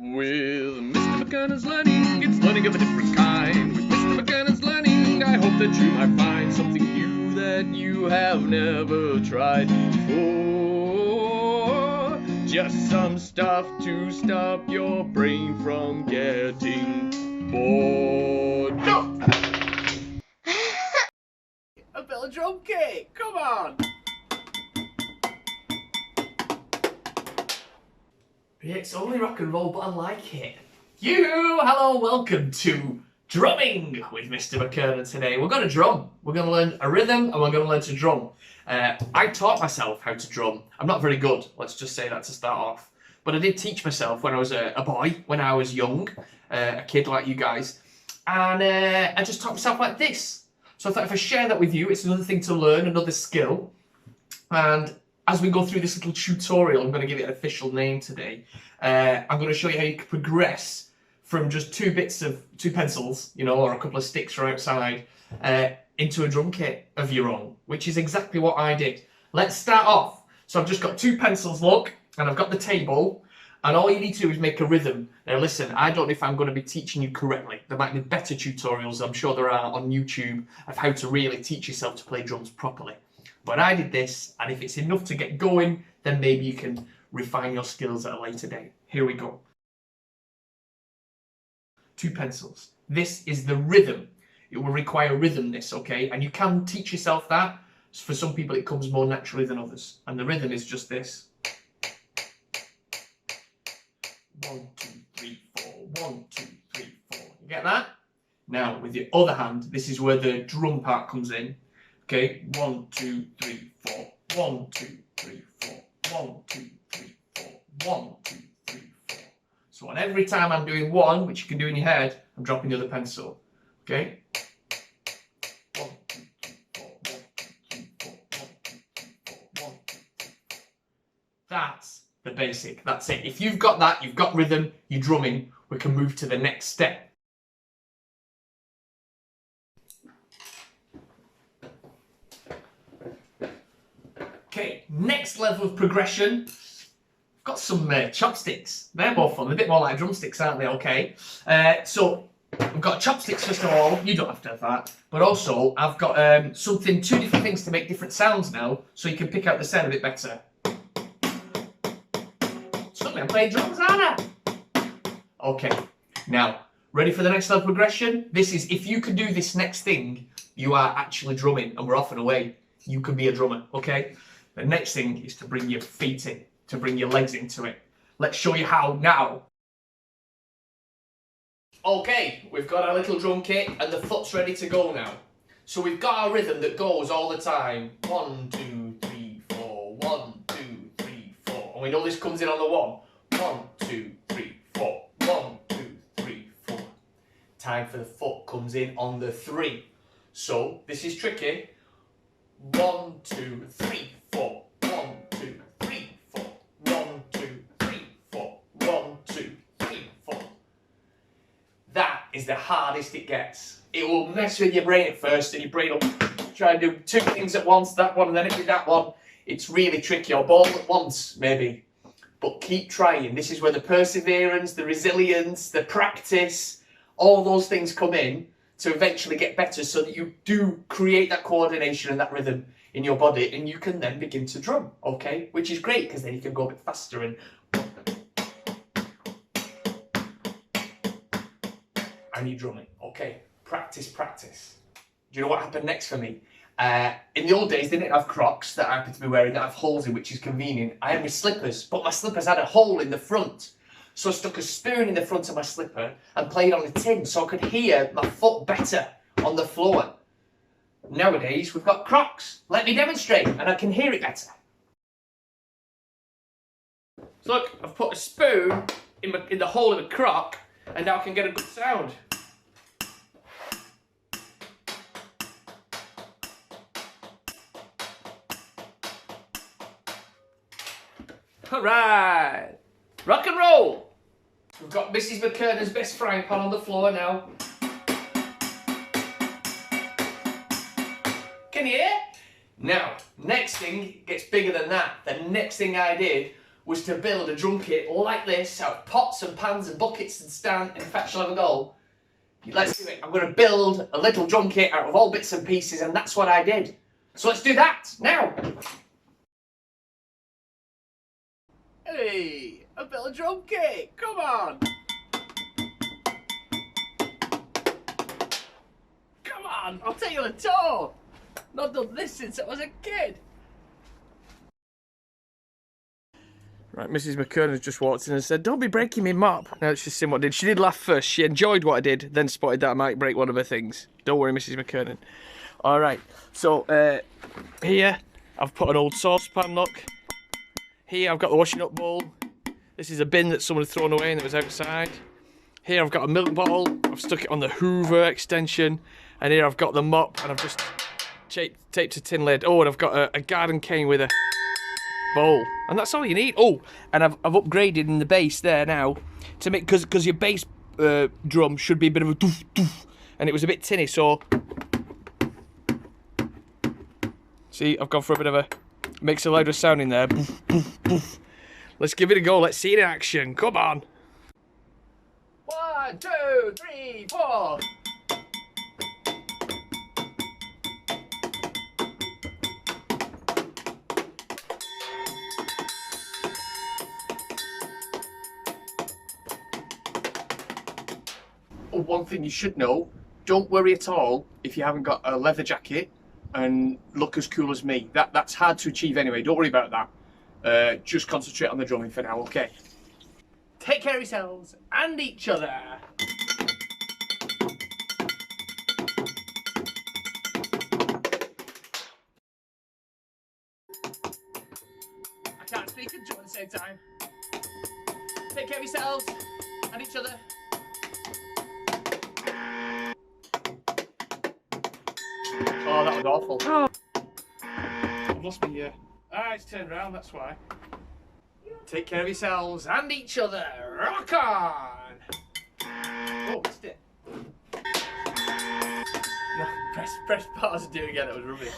With Mr. McKernan's Learning, it's learning of a different kind. With Mr. McKernan's Learning, I hope that you might find something new that you have never tried before. Just some stuff to stop your brain from getting bored. No! A bit of drum kit, come on! Yeah, it's only rock and roll, but I like it. Hello, welcome to Drumming with Mr. McKernan today. We're going to drum. We're going to learn a rhythm and we're going to learn to drum. I taught myself how to drum. I'm not very good, let's just say that to start off. But I did teach myself when I was a boy, when I was young, a kid like you guys. And I just taught myself like this. So I thought if I share that with you, it's another thing to learn, another skill. And as we go through this little tutorial, I'm going to give it an official name today. I'm going to show you how you can progress from just two pencils, or a couple of sticks from outside, into a drum kit of your own, which is exactly what I did. Let's start off. So I've just got two pencils, look, and I've got the table, and all you need to do is make a rhythm. Now listen, I don't know if I'm going to be teaching you correctly. There might be better tutorials, I'm sure there are on YouTube, of how to really teach yourself to play drums properly. But I did this, and if it's enough to get going, then maybe you can refine your skills at a later date. Here we go. Two pencils. This is the rhythm. It will require rhythm, this, okay? And you can teach yourself that. For some people, it comes more naturally than others. And the rhythm is just this. 1, 2, 3, 4. 1, 2, 3, 4. You get that? Now, with your other hand, this is where the drum part comes in. Okay, 1, 2, 3, 4. 1, 2, 3, 4. 1, 2, 3, 4. 1, 2, 3, 4. So on every time I'm doing one, which you can do in your head, I'm dropping the other pencil. Okay? 1, 2, 3, 4. 1, 2, 3, 4. 1, 2, 3, 4. 1, 2, 3, 4. That's the basic. That's it. If you've got that, you've got rhythm, you're drumming, we can move to the next step. Okay, next level of progression. I've got some chopsticks. They're more fun. They're a bit more like drumsticks, aren't they? Okay. So I've got chopsticks first of all. You don't have to have that. But also I've got two different things to make different sounds now, so you can pick out the sound a bit better. Suddenly I'm playing drums, aren't I? Okay. Now, ready for the next level of progression? This is, if you can do this next thing, you are actually drumming, and we're off and away. You can be a drummer, okay? The next thing is to bring your feet in, to bring your legs into it. Let's show you how now. Okay, we've got our little drum kit and the foot's ready to go now. So we've got our rhythm that goes all the time. 1, 2, 3, 4. 1, 2, 3, 4. And we know this comes in on the 1. 1, 2, 3, 4. 1, 2, 3, 4. Time for the foot comes in on the 3. So this is tricky. 1, 2, 3, 4. 1, 2, 3, 4. 1, 2, 3, 4. 1, 2, 3, 4. That is the hardest it gets. It will mess with your brain at first, and your brain will try and do two things at once, that one and then it'll be that one. It's really tricky, or all at once, maybe. But keep trying. This is where the perseverance, the resilience, the practice, all those things come in to eventually get better, so that you do create that coordination and that rhythm in your body, and you can then begin to drum, okay? Which is great, because then you can go a bit faster and you're drumming, okay? Practice, practice. Do you know what happened next for me? In the old days, they didn't have Crocs that I happened to be wearing that have holes in, which is convenient. I had my slippers, but my slippers had a hole in the front. So I stuck a spoon in the front of my slipper and played on the tin so I could hear my foot better on the floor. Nowadays, we've got Crocs. Let me demonstrate, and I can hear it better. So look, I've put a spoon in the hole of a Croc, and now I can get a good sound. Alright! Rock and roll! We've got Mrs. McKernan's best frying pan on the floor now. Can you hear? Now, next thing gets bigger than that. The next thing I did was to build a drum kit like this out of pots and pans and buckets and stand and fetch level goal. Let's do it. I'm going to build a little drum kit out of all bits and pieces, and that's what I did. So let's do that now. Hey, I built a drum kit. Come on. Come on, I'll take you on a tour. Not done this since I was a kid. Right, Mrs. McKernan has just walked in and said, "Don't be breaking me mop." Now let's just see what I did. She did laugh first. She enjoyed what I did, then spotted that I might break one of her things. Don't worry, Mrs. McKernan. Alright, so here I've put an old saucepan, look. Here I've got the washing up bowl. This is a bin that someone had thrown away and it was outside. Here I've got a milk bottle. I've stuck it on the Hoover extension. And here I've got the mop and I've just taped a tin lid. Oh, and I've got a garden cane with a bowl. And that's all you need. Oh, and I've upgraded in the bass there now to make, because your bass drum should be a bit of a doof doof. And it was a bit tinny, so see, I've gone for a bit of a, makes a louder sound in there. Boof, boof, boof. Let's give it a go. Let's see it in action. Come on. 1, 2, 3, 4. Oh, one thing you should know, don't worry at all if you haven't got a leather jacket and look as cool as me. That's hard to achieve anyway, don't worry about that. Just concentrate on the drumming for now, okay? Take care of yourselves and each other. I can't speak and drum at the same time. Take care of yourselves and each other. Oh, that was awful. Oh. I've lost my it's turned around, that's why. Take care of yourselves and each other. Rock on! Oh, missed it. No, press pause and do it again, that was rubbish.